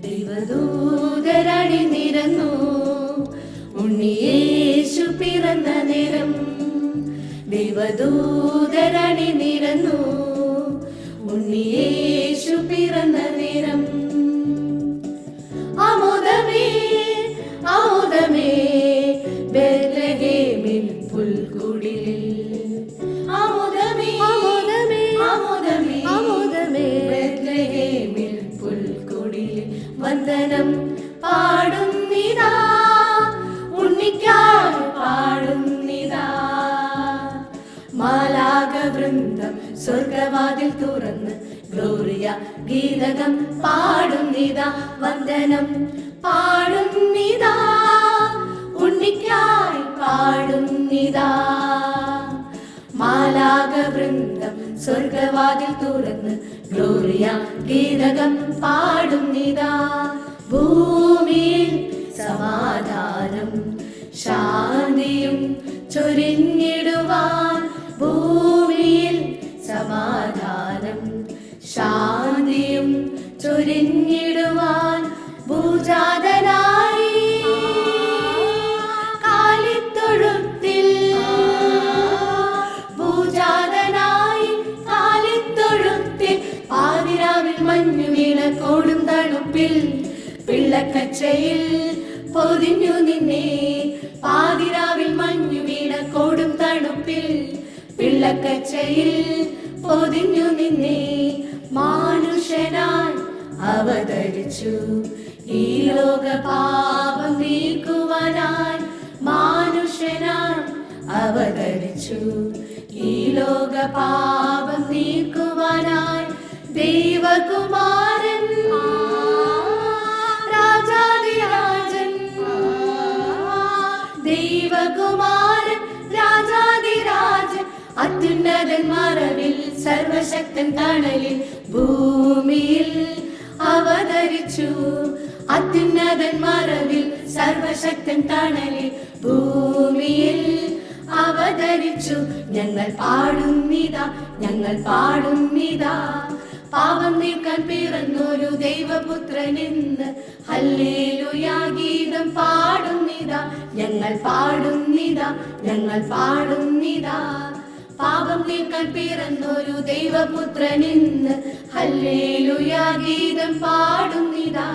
ദൈവദൂതരണി നിരന്നു ഉണ്ണിയേശു പിറന്ന നേരം. ദൈവദൂതരണി നിരന്നു ഉണ്ണിയേശു പിറന്ന നേരം. ആമോദമേ ആമോദമേ ബേത്ലഹേമിൽ പുൽക്കുടിലിൽ. ആമോദമേ ആമോദമേ ആമോദമേ ആമോദമേ ബേത്ലഹേമിൽ പുൽക്കുടിലിൽ. വന്ദനം പാടുന്നിതാ ഉണ്ണിക്കായി പാടുന്നിതാ. മാലാഖ വൃന്ദം സ്വർഗവാതിൽ തുറന്ന് ഗ്ലോറിയ ഗീതകം പാടുന്നിതാ. വന്ദനം പാടുന്നിതാ ഉണ്ണിക്കായി പാടുന്നിതാ. മാലാഖ വൃന്ദം സ്വർഗവാതിൽ തുറന്ന് ഗ്ലോറിയ ഗീതകം പാടുന്നിതാ. ഭൂമിയിൽ സമാധാനം ശാന്തിയും ചൊരിഞ്ഞിടുവാൻ. ഭൂമിയിൽ സമാധാനം ശാന്തിയും ചൊരിഞ്ഞിടുവാൻ ഭൂജാതനായി കാലിത്തൊഴുത്തിൽ. ഭൂജാതനായി കാലിത്തൊഴുത്തിൽ. പാതിരാവിൽ മഞ്ഞു വീണ കൊടും തണുപ്പിൽ പിള്ളക്കച്ചയിൽ പൊതിഞ്ഞു നിന്നെ. പാതിരാവിൽ മഞ്ഞു വീണ കൊടും തണുപ്പിൽ പിള്ളക്കച്ചയിൽ പൊതിഞ്ഞു നിന്നെ. മാനുഷനായി അവതരിച്ചു ഈ ലോക പാപം നീക്കുവാനായി. മാനുഷനായി അവതരിച്ചു ഈ ലോക പാപം നീക്കുവാനായി. ദൈവകുമാരൻ രാജാധിരാജൻ. ദൈവകുമാരൻ രാജാധിരാജൻ. അത്യുന്നതൻ മറവിൽ സർവശക്തൻ തണലിൽ ഭൂമിയിൽ അവതരിച്ചു. അത്യുന്നതൻ മറവിൽ സർവശക്തൻ തണലിൽ ഭൂമിയിൽ അവതരിച്ചു. ഞങ്ങൾ പാടുന്നിതാ ഞങ്ങൾ പാടുന്നിതാ. പാപം നീക്കാൻ പിറന്നൊരു ദൈവപുത്രനെന്ന് ഹല്ലേലൂയാ ഗീതം പാടുന്നിതാ. ഞങ്ങൾ പാടുന്നിതാ ഞങ്ങൾ പാടുന്നിതാ. പാപം നീക്കാൻ പിറന്നൊരു ദൈവപുത്രനെന്ന് ഹല്ലേലൂയാ ഗീതം പാടുന്നിതാ.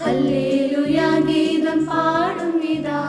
ഹല്ലേലൂയാ ഗീതം പാടുന്നിതാ.